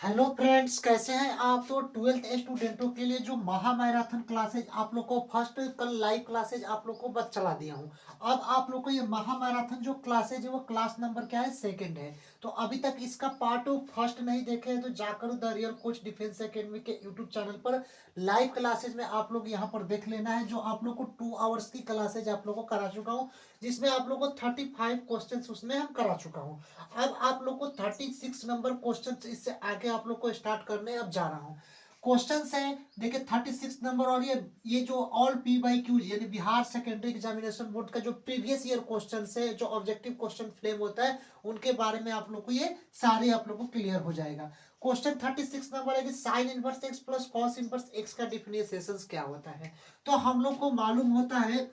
Hello friends, कैसे हैं आप। तो ट्वेल्थ स्टूडेंटों के लिए जो महा मैराथन क्लासेज आप लोग को फर्स्ट कल लाइव क्लासेज आप लोग को बस चला दिया हूं। अब आप लोग को ये महा मैराथन जो क्लासेज है वो क्लास नंबर क्या है, सेकंड है। तो अभी तक इसका पार्ट फर्स्ट नहीं देखे हैं तो जाकर the real coach defence academy के यूट्यूब चैनल पर लाइव क्लासेज में आप लोग यहाँ पर देख लेना है। जो आप लोग को 2 आवर्स की क्लासेज आप लोग को करा चुका हूँ, जिसमें आप लोग को 35 क्वेश्चन उसमें हम करा चुका हूँ। अब आप लोग को 36 नंबर क्वेश्चन इससे आगे आप लोग को स्टार्ट करने अब जा रहा हूँ। क्वेश्चन है, देखिए 36 नंबर। और ये जो ऑल पी बाई क्यू यानी बिहार सेकेंडरी एग्जामिनेशन बोर्ड का जो प्रीवियस ईयर क्वेश्चन है, जो ऑब्जेक्टिव क्वेश्चन फ्लेम होता है, उनके बारे में आप लोग को ये सारे आप लोग को क्लियर हो जाएगा। क्वेश्चन 36 नंबर है कि sine inverse X plus cos inverse x का डिफरेंशिएशन क्या होता है। तो हम लोग को मालूम होता है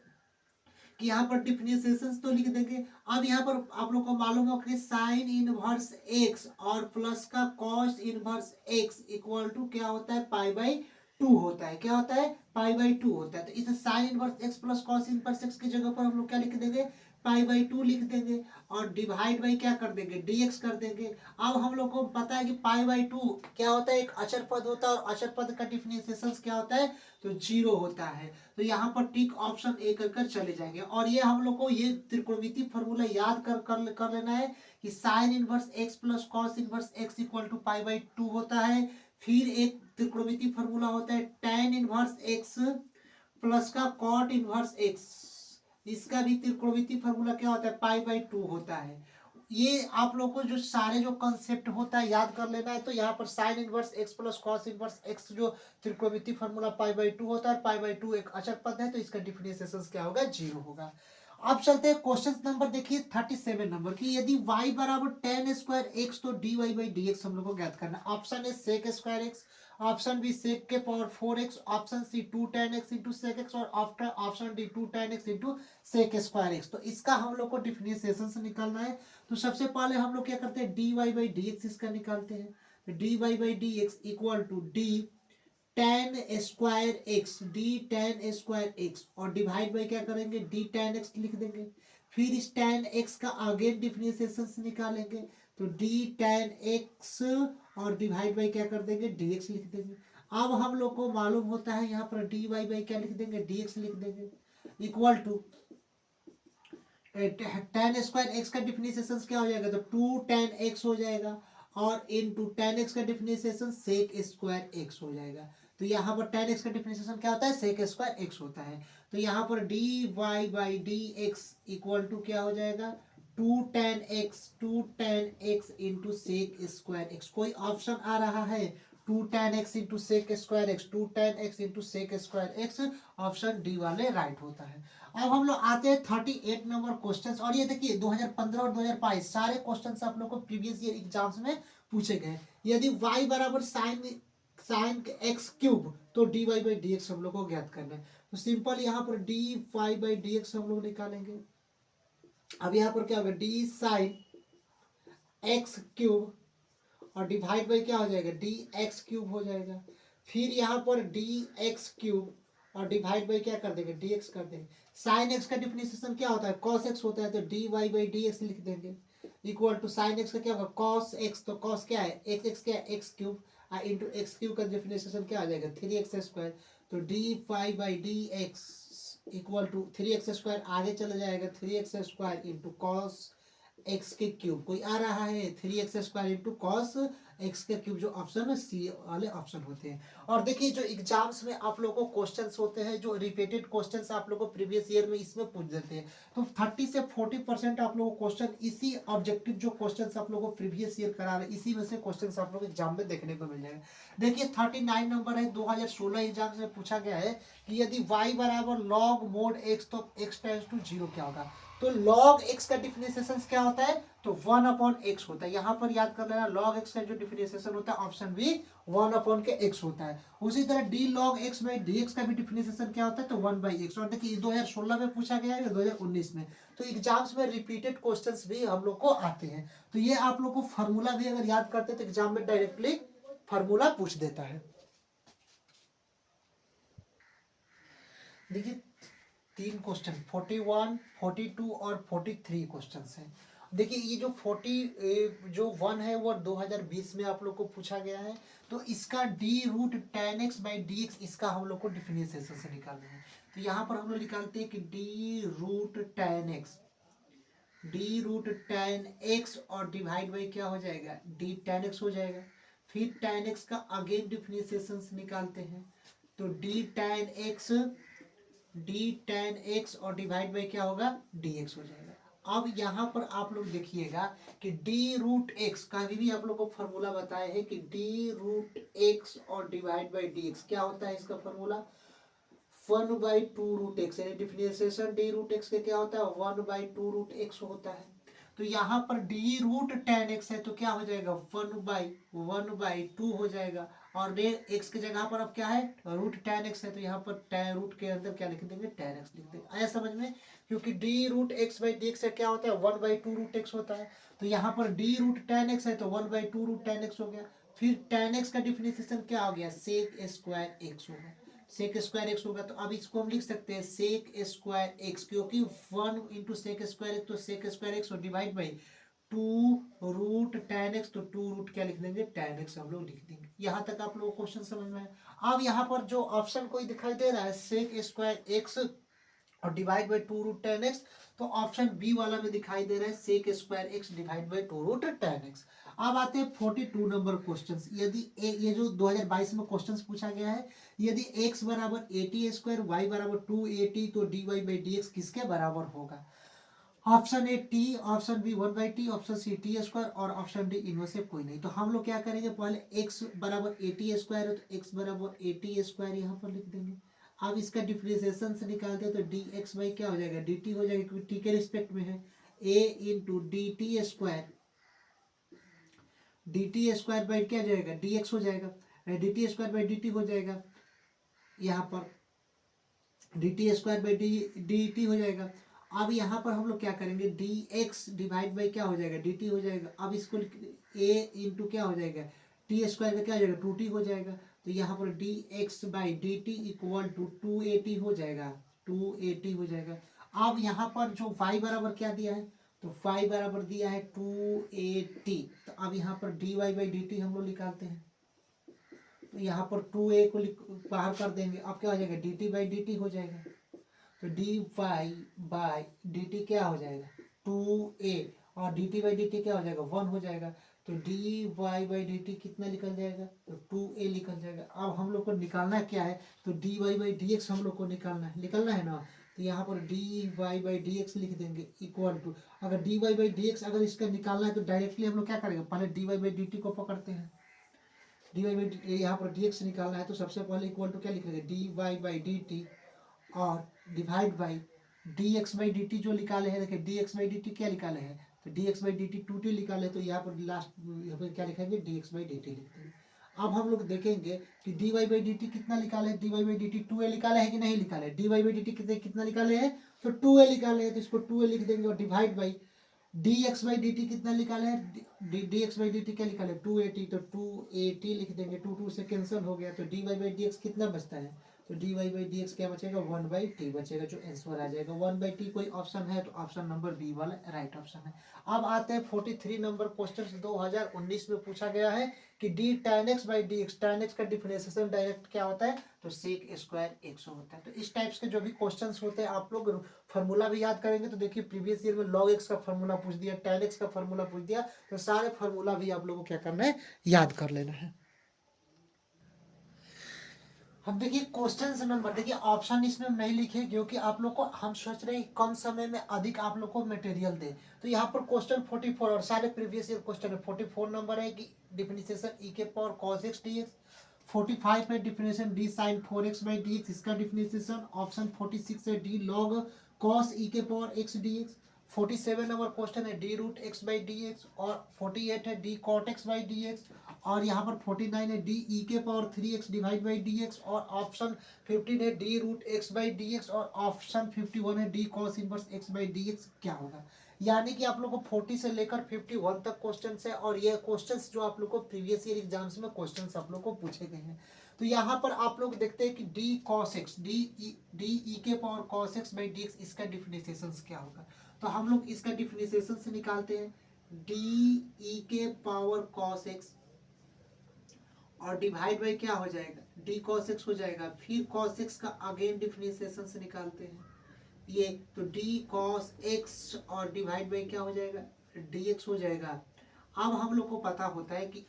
कि यहाँ पर डिफरेंशिएशंस तो लिख देंगे। अब यहाँ पर आप लोग को मालूम हो कि साइन इनवर्स एक्स और प्लस का cos inverse X equal to क्या होता है, पाई बाई टू होता है। क्या होता है, पाई बाई टू होता है। तो इसे sign inverse X plus cos inverse x की जगह पर हम लोग क्या लिख देंगे, पाई बाई टू लिख देंगे। और डिवाइड बाई क्या कर देंगे, डीएक्स कर देंगे। अब हम लोग को पता है कि पाई बाई टू क्या होता है, एक अचर पद होता है। और अचर पद का डिफरेंशिएशन क्या होता है, तो जीरो होता है। तो यहाँ पर टिक ऑप्शन ए कर चले जाएंगे। और ये हम लोग को ये त्रिकोणमिति फॉर्मूला याद कर लेना है कि sine inverse X plus cos inverse X equal to pi by two होता है। फिर एक त्रिकोणमिति फॉर्मूला होता है tan इनवर्स एक्स प्लस का कॉट इनवर्स एक्स। इसका भी त्रिकोणमिति फॉर्मूला क्या होता है, पाई बाई टू होता है। ये आप लोग को जो सारे जो कंसेप्ट होता है याद कर लेना है। तो यहाँ पर sign inverse X plus cos inverse x जो त्रिकोणमिति फॉर्मूला पाई बाई टू होता है, पाई बाई टू एक अचर पद है, तो इसका डिफरेंशिएशन क्या होगा, जीरो होगा। अब चलते हैं क्वेश्चन नंबर देखिए 37 नंबर की। यदि y बराबर टेन स्क्वायर एक्स तो D Y by D x हम लोग को ज्ञात करना। Option A sec square X, option B sec के power 4x, option C 2 tan x into sec X, और after option D 2 tan x into sec square X. तो इसका हम लोग को डिफरेंशिएशन से निकालना है। तो सबसे पहले हम लोग क्या करते हैं, D Y by D X इसका निकालते हैं। D Y by D X equal to D tan square X, D tan square X, और डिवाइड बाई क्या करेंगे, डी टेन एक्स लिख देंगे। फिर इस टेन एक्स का अगेन डिफरेंशिएशन निकालेंगे। तो डी टेन एक्स और डिवाइड बाई क्या कर देंगे, डी एक्स लिख देंगे। अब हम लोग को मालूम होता है यहाँ पर डी वाई बाई क्या लिख देंगे, डी एक्स लिख देंगे। Equal to tan square X का डिफरेंशिएशन क्या हो जाएगा, तो 2 tan x हो जाएगा। और इनटू टेन एक्स का डिफरेंशिएशन सेक स्क्वायर एक्स हो जाएगा। तो यहाँ पर टेन एक्स का डिफरेंशिएशन क्या होता है, सेक स्क्वायर एक्स होता है। तो यहाँ पर D Y by D X equal to क्या हो जाएगा, 2 tan x into sec square X. कोई ऑप्शन आ रहा है, 2 tan x into sec square X, 2 tan x into sec square X, option D वाले राइट होता है। अब हम लोग आते हैं 38 नंबर क्वेश्चन। और ये देखिए 2015 और 2022 सारे क्वेश्चन आप लोग को प्रीवियस ईयर एग्जाम्स में पूछे गए। यदि y बराबर साइन साइन एक्स क्यूब तो D Y by D x हम लोग को ज्ञात करना है। तो सिंपल यहाँ पर D Y by D x हम लोग निकालेंगे। अब यहाँ पर क्या होगा, डी साइन एक्स क्यूब और डिवाइड बाई क्या हो जाएगा, डी एक्स क्यूब हो जाएगा। फिर यहाँ पर डी एक्स क्यूब और डिवाइड बाई क्या कर देंगे, डी एक्स कर देंगे। साइन एक्स का डिफरेंशिएशन क्या होता है, कॉस एक्स होता है, तो D Y by D x लिख देंगे। इक्वल टू साइन एक्स का क्या होगा, कॉस एक्स, तो कॉस क्या है, एक्स एक्स क्या है, X cube, into X cube का डिफरेंशिएशन क्या आ जाएगा, 3x² तो D Y by D X equal to 3x² आगे चला जाएगा, 3x² इंटू कॉस एक्स के क्यूब। कोई आ रहा है 3x² इंटू कॉस एक्स के क्यूब, जो ऑप्शन है सी वाले ऑप्शन होते हैं। और देखिए जो एग्जाम्स में आप लोगों को क्वेश्चंस होते हैं, जो रिपीटेड क्वेश्चंस आप लोगों को प्रीवियस ईयर में इसमें पूछ देते हैं। तो 30 से 40% आप लोगों को क्वेश्चन इसी ऑब्जेक्टिव जो क्वेश्चंस आप लोगों को प्रीवियस ईयर करा रहे हैं, इसी में से क्वेश्चंस आप लोग एग्जाम में देखने को मिल जाएगा। देखिए 39 नंबर है, 2016 एग्जाम में पूछा गया है कि यदि y बराबर लॉग मोड एक्स तो x टेंस टू जीरो क्या होगा। तो log x का डिफरेंशिएशन क्या होता है, तो 1/x होता है। यहाँ पर याद कर लेना, log x का जो डिफरेंशिएशन होता है ऑप्शन बी 1/x होता है। उसी तरह d log x by dx का भी डिफरेंशिएशन क्या होता है, तो 1/x। और देखिए 2016 में पूछा गया है, 2019 में। तो एग्जाम्स में रिपीटेड क्वेश्चंस भी हम लोग को आते हैं। तो ये आप लोग को फार्मूला भी अगर याद करते हैं तो एग्जाम में डायरेक्टली फार्मूला पूछ देता है। देखिए 3 क्वेश्चन 41, 42 और 43 क्वेश्चन है। देखिए ये जो 1 है वो 2020 में आप लोग को पूछा गया है। तो इसका D root tan X by D X इसका हम लोग को डिफरेंशिएशन से निकालना है। तो यहाँ पर हम लोग निकालते हैं कि डी रूट टेन एक्स और डिवाइड बाई क्या हो जाएगा, डी टेन एक्स हो जाएगा। फिर टेन एक्स का अगेन डिफरेंशिएशन से निकालते हैं। तो डी टेन एक्स और डिवाइड बाई क्या होगा, डी एक्स हो जाएगा। अब यहाँ पर आप लोग देखिएगा कि डी रूट एक्स का भी आप लोग को फॉर्मूला बताया है कि डी रूट एक्स और डिवाइड बाई डी एक्स क्या होता है इसका फॉर्मूला, 1/2 रूट एक्स, यानी डिफरेंशिएशन डी रूट एक्स का क्या होता है, 1/2 रूट एक्स होता है। तो यहाँ पर डी रूट टेन एक्स है तो क्या हो जाएगा, 1/2 हो जाएगा। और एक्स की जगह पर अब क्या है, रूट टेन एक्स है तो यहाँ पर टेन रूट के अंदर क्या लिख देंगे, टेन एक्स लिख देंगे। आया समझ में, क्योंकि D root x by D x क्या होता है, 1/2 रूट एक्स होता है। तो यहाँ पर डी रूट टेन एक्स है तो 1/2 रूट टेन एक्स हो गया। फिर टेन एक्स का डिफिनेशन क्या हो गया, सेक स्क्वायर एक्स होगा। सेक स्क्वायर एक्स होगा तो अब इसको हम लिख सकते हैं सेक स्क्वायर एक्स, क्योंकि 1 × सेक स्क्वायर एक्स तो सेक स्क्वायर एक्स और divide by 2 root tan X, तो 2 रूट क्या लिख देंगे, टेन एक्स हम लोग लिख देंगे। यहाँ तक आप लोगों को क्वेश्चन समझ में आया। अब यहाँ पर जो ऑप्शन कोई दिखाई दे रहा है सेक स्क्वायर एक्स और divide by 2 root tan X, तो ऑप्शन बी वाला में दिखाई दे रहा है sec square X divide by 2 root tan X. अब आते हैं 42 नंबर क्वेश्चन। यदि ये जो 2022 में क्वेश्चन पूछा गया है, यदि x बराबर 80 स्क्वायर, y बराबर 280, तो dy बाई डी एक्स किसके बराबर होगा। Option A T, option B 1/t, option C T square और ऑप्शन डी इनमें से कोई नहीं। तो हम लोग क्या करेंगे, पहले x बराबर 80 स्क्वायर है तो x बराबर 80 स्क्वायर यहाँ पर लिख देंगे। अब इसका डिफरेंशिएशन से निकालते हैं तो डी एक्स बाई क्या हो जाएगा, डी टी हो जाएगा, क्योंकि टी के रिस्पेक्ट में है। a into D T square, D T square by क्या जाएगा, डी एक्स हो जाएगा। D T square by D T हो जाएगा, यहाँ पर D T square by D T हो जाएगा। अब यहाँ पर हम लोग क्या करेंगे, डी एक्स डिवाइड बाई क्या हो जाएगा, डी टी हो जाएगा। अब इसको ए इंटू क्या हो जाएगा, टी स्क्वायर का क्या हो जाएगा, 2t हो जाएगा। तो यहाँ पर D x by D T equal to 280 हो जाएगा, 280 हो जाएगा। अब यहाँ पर जो y बराबर क्या दिया है, तो y बराबर दिया है 280। तो अब यहाँ पर D Y by D T हम लोग निकालते हैं। तो यहाँ पर 2a को बाहर कर देंगे, अब क्या हो जाएगा, D T by D T हो जाएगा। तो D Y by D T क्या हो जाएगा, 2a, और D T by D T क्या हो जाएगा, 1 हो जाएगा। तो D Y by D T कितना निकल जाएगा, तो 2a निकल जाएगा। अब हम लोग को निकालना क्या है, तो D Y by D x हम लोग को निकालना है ना। तो यहाँ पर D Y by D x लिख देंगे इक्वल टू, अगर d Y by D x अगर इसका निकालना है तो डायरेक्टली हम लोग क्या करेंगे, पहले d Y by D t को पकड़ते हैं। डी वाई बाई यहाँ पर डी एक्स निकालना है तो सबसे पहले इक्वल टू क्या लिखेंगे, D Y by D T और divide by D x by D T जो निकाले हैं। देखिए D x by D T क्या निकाले हैं, तो D x by D T 2t निकाले, तो यहाँ पर लास्ट यहाँ पर क्या लिखेंगे, d x by D t लिखते हैं। अब हम लोग देखेंगे कि d Y by D T कितना निकाले, d Y by D t 2a निकाले हैं कि नहीं निकाले, d Y by D T कितना निकाले हैं, तो 2a निकाले हैं, तो इसको 2a लिख देंगे। और divide by D x by D T कितना निकाले हैं, D x by D T क्या निकाले, 280, तो 280 लिख देंगे। 2 से कैंसिल हो गया, तो D Y by D x कितना बचता है, तो D Y by D x क्या बचेगा, 1/t बचेगा, जो आंसर आ जाएगा 1/t। कोई ऑप्शन है तो ऑप्शन नंबर बी वाला राइट ऑप्शन है। अब आते हैं 43 नंबर क्वेश्चन 2019 में पूछा गया है कि D tan x by D x, tan x का डिफरेंशिएशन डायरेक्ट क्या होता है, तो सेक स्क्वायर एक्स होता है। तो इस टाइप्स के जो भी क्वेश्चन होते हैं आप लोग फार्मूला भी याद करेंगे। तो देखिए प्रीवियस ईयर में log x का फार्मूला पूछ दिया, tan x का फार्मूला पूछ दिया, तो सारे फार्मूला भी आप लोगों को क्या करना है, याद कर लेना है। अब देखिए क्वेश्चन नंबर, देखिए ऑप्शन इसमें हम नहीं लिखे क्योंकि आप लोग को हम सोच रहे हैं कम समय में अधिक आप लोग को मटेरियल दे। तो यहाँ पर क्वेश्चन 44 और सारे प्रीवियस ईयर क्वेश्चन है। 44 नंबर है कि डिफरेंशिएशन e के पावर cos x dx। 45 है differentiation d sin 4x by D X, इसका डिफरेंशिएशन। ऑप्शन 46 है d log cos e के power x dx। 47 number question है D root x by D x, और 48 है D cot x by D x, और यहाँ पर 49 है डी ई के power 3x divide by D x, और ऑप्शन 15 है D root x by D x, और ऑप्शन 51 है d cos inverse x by D x क्या होगा। यानी कि आप लोग को 40 से लेकर 51 तक क्वेश्चन है, और ये क्वेश्चन जो आप लोग को प्रीवियस ईयर एग्जाम्स में क्वेश्चन आप लोग को पूछे गए हैं। तो यहाँ पर आप लोग देखते हैं कि D cos X, D E के power cos X by D X, इसका डिफरेंशिएशन क्या होगा। तो हम लोग इसका डिफरेंशिएशन से निकालते हैं डी ई के पावर कॉस एक्स और डिवाइड बाई क्या हो जाएगा डी कॉस एक्स हो जाएगा। फिर कॉस एक्स का अगेन डिफरेंशिएशन से निकालते हैं ये, तो डी कॉस एक्स और डिवाइड बाई क्या हो जाएगा डी एक्स हो जाएगा। अब हम लोग को पता होता है कि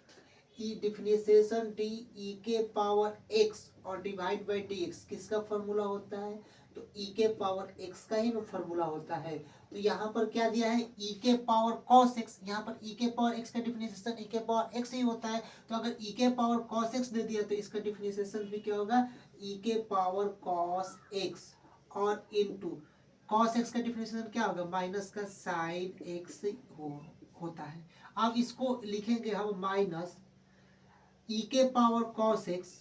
ई डिफरेंशिएशन डी ई के पावर एक्स और डिवाइड बाई डी एक्स किसका फॉर्मूला होता है, तो ई के पावर एक्स का ही फॉर्मूला होता है। तो यहाँ पर क्या दिया है ई के पावर कॉस एक्स, यहाँ पर ई के पावर एक्स का डिफरेंशिएशन ई के पावर एक्स ही होता है। तो अगर ई के पावर कॉस एक्स दे दिया तो इसका डिफरेंशिएशन भी क्या होगा ई के पावर कॉस एक्स और इनटू कॉस एक्स का डिफरेंशिएशन क्या होगा माइनस का साइन एक्स होता है। अब इसको लिखेंगे हम माइनस ई के power cos x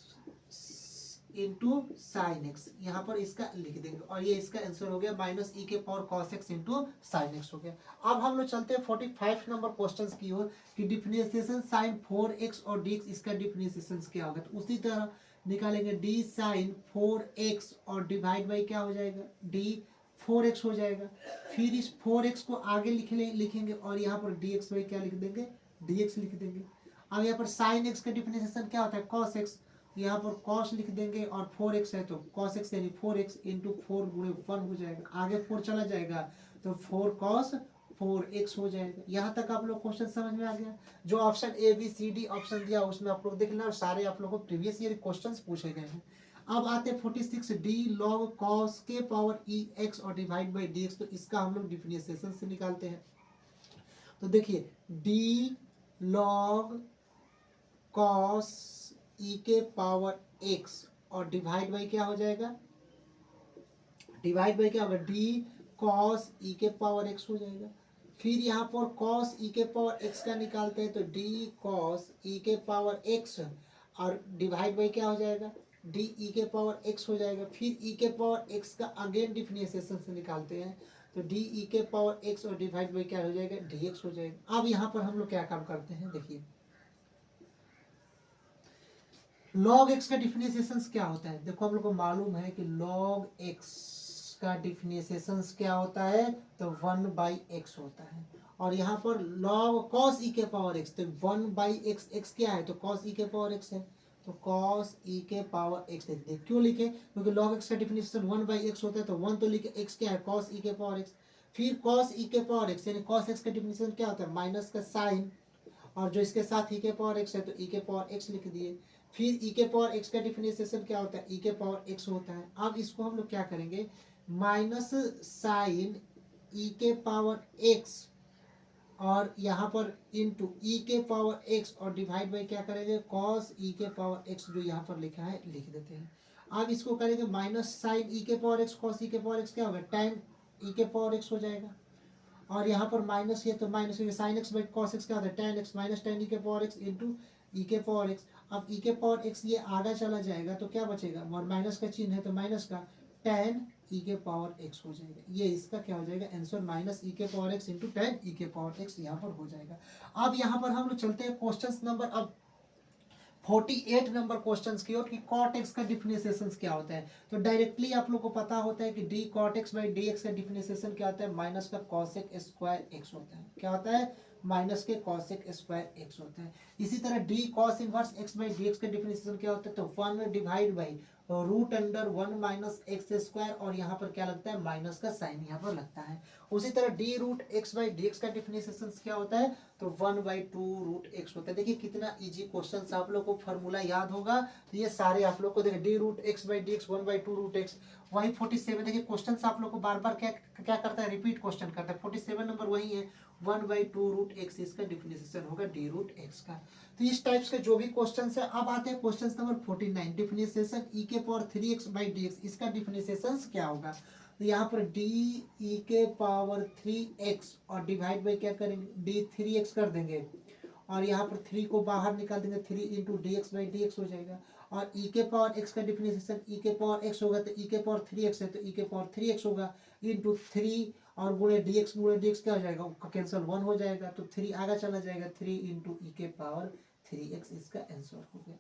into sine x, यहाँ पर इसका लिख देंगे और ये इसका आंसर हो गया माइनस ई के power cos x into sine x हो गया। अब हम लोग चलते हैं 45 नंबर क्वेश्चन की ओर कि डिफरेंशिएशन साइन 4x और dx इसका डिफरेंशिएशन क्या होगा। तो उसी तरह निकालेंगे डी साइन 4x और डिवाइड बाई क्या हो जाएगा डी 4x हो जाएगा। फिर इस 4x को आगे लिखेंगे और यहाँ पर dx बाई क्या लिख देंगे dx लिख देंगे। अब यहाँ पर साइन एक्स का डिफरेंशिएशन क्या होता है कॉस एक्स, यहाँ पर कॉस लिख देंगे और 4x है तो कॉस एक्स यानी 4x इंटू 4 गुणे 1 हो जाएगा, आगे 4 चला जाएगा तो 4 कॉस 4x हो जाएगा। यहाँ तक आप लोग क्वेश्चन समझ में आ गया। जो option A B C D option दिया उसमें आप लोग देख लेना और सारे आप लोग को प्रीवियस ईयर क्वेश्चन पूछे गए हैं। अब आते 46 डी लॉग कॉस के पावर ई एक्स और डिवाइड बाई डी एक्स, तो इसका हम लोग डिफरेंशिएशन से निकालते हैं। तो देखिए डी लॉग कॉस ई के पावर एक्स और डिवाइड बाई क्या हो जाएगा डिवाइड बाई क्या होगा डी कॉस ई के पावर एक्स हो जाएगा। फिर यहाँ पर कॉस ई के पावर एक्स का निकालते हैं तो डी कॉस ई के पावर एक्स और डिवाइड बाई क्या हो जाएगा डी ई के पावर एक्स हो जाएगा। फिर ई के पावर एक्स का अगेन डिफरेंशिएशन से निकालते हैं तो डी ई के पावर एक्स और डिवाइड बाई क्या हो जाएगा डी एक्स हो जाएगा। अब यहाँ पर हम लोग क्या काम करते हैं देखिए log x का डिफरेंशिएशन क्या होता है। देखो हम लोग को मालूम है कि log x का डिफरेंशिएशन क्या होता है तो 1/x होता है और यहाँ पर log cos e के पावर x तो 1/x x क्या है तो cos e के पावर x है तो cos e के पावर x देखते हैं क्यों लिखे क्योंकि log x का डिफरेंशिएशन 1/x होता है तो 1 तो लिखे x क्या है cos e के पावर x। फिर cos e के पावर x यानी cos x का डिफरेंशिएशन क्या होता है माइनस का साइन और जो इसके साथ e के पावर x है तो e के पावर x लिख दिए। फिर e के पावर x का डिफरेंशिएशन क्या होता है e के पावर x होता है। अब इसको हम लोग क्या करेंगे माइनस साइन e के पावर x और यहाँ पर इंटू e के पावर x और डिवाइड बाई क्या करेंगे cos e के पावर x जो यहाँ पर लिखा है लिख देते हैं। अब इसको करेंगे माइनस साइन e के पावर x cos e के पावर x क्या होगा tan e के पावर x हो जाएगा और यहाँ पर माइनस है तो minus sine x by cos x क्या होता है टेन एक्स माइनस टेन ई के पावर एक्स इंटू ई के पावर एक्स। अब ई के पावर एक्स ये आगे चला जाएगा तो क्या बचेगा और माइनस का चिन्ह है तो माइनस का टेन ई के पावर एक्स हो जाएगा। ये इसका क्या हो जाएगा आंसर माइनस ई के पावर एक्स इंटू टेन ई के पावर एक्स यहाँ पर हो जाएगा। अब यहाँ पर हम लोग चलते हैं क्वेश्चन नंबर अब 48 नंबर क्वेश्चन की ओर कि कॉट एक्स का डिफरेंशिएशन क्या होता है। तो डायरेक्टली आप लोग को पता होता है कि d cot x by D x का डिफरेंशिएशन क्या होता है माइनस का कॉसेक स्क्वायर एक्स होता है। क्या होता है माइनस के कॉसेक स्क्वायर एक्स होता है। इसी तरह d cos inverse x by D x का डिफरेंशिएशन क्या होता है तो 1 divide by root under 1 minus x square और यहाँ पर क्या लगता है माइनस का साइन यहाँ पर लगता है। उसी तरह d root x by D x का डिफरेंशिएशन क्या होता है तो 1/2 रूट एक्स होता है। देखिए कितना इजी क्वेश्चन आप लोग को फॉर्मूला याद होगा तो ये सारे आप लोग को देखिए d root x by D x 1/2 root x. वही 47 देखिए क्वेश्चन आप लोग को बार बार क्या क्या करता है रिपीट क्वेश्चन करता है। 47 नंबर वही है 1/2 रूट एक्स इसका डिफरेंशिएशन होगा डी रूट एक्स का। तो इस टाइप्स के जो भी क्वेश्चन है। अब आते हैं क्वेश्चन नंबर 49 डिफरेंशिएशन ई के power 3x by D X इसका डिफरेंशिएशन क्या होगा। तो यहाँ पर डी ई के पावर 3x और डिवाइड बाई क्या करेंगे डी 3x कर देंगे और यहाँ पर 3 को बाहर निकाल देंगे 3 into D x by D x हो जाएगा और ई के पावर x का डिफरेंशिएशन ई के पावर x होगा तो ई के पावर 3x है तो ई के पावर 3x होगा इंटू 3 और गुणे डी एक्स क्या हो जाएगा कैंसिल 1 हो जाएगा तो 3 आगे चला जाएगा 3 इंटू ई के पावर 3x इसका आंसर हो गया।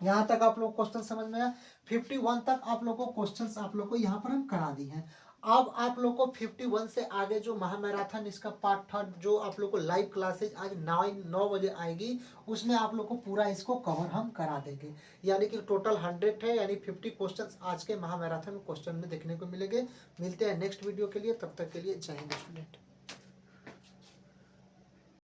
यहाँ तक आप लोग क्वेश्चन समझ में आया। 51 तक आप लोग को क्वेश्चंस आप लोग को यहाँ पर हम करा दी हैं। अब आप लोग को 51 से आगे जो महामैराथन इसका पार्ट थर्ड जो आप लोग को लाइव क्लासेज आज 9 बजे आएगी, उसमें आप लोग को पूरा इसको कवर हम करा देंगे। यानी कि टोटल 100 है, यानी 50 क्वेश्चंस आज के महामैराथन क्वेश्चन में देखने को मिलेंगे। मिलते हैं नेक्स्ट वीडियो के लिए, तब तक के लिए जय हिंद स्टूडेंट।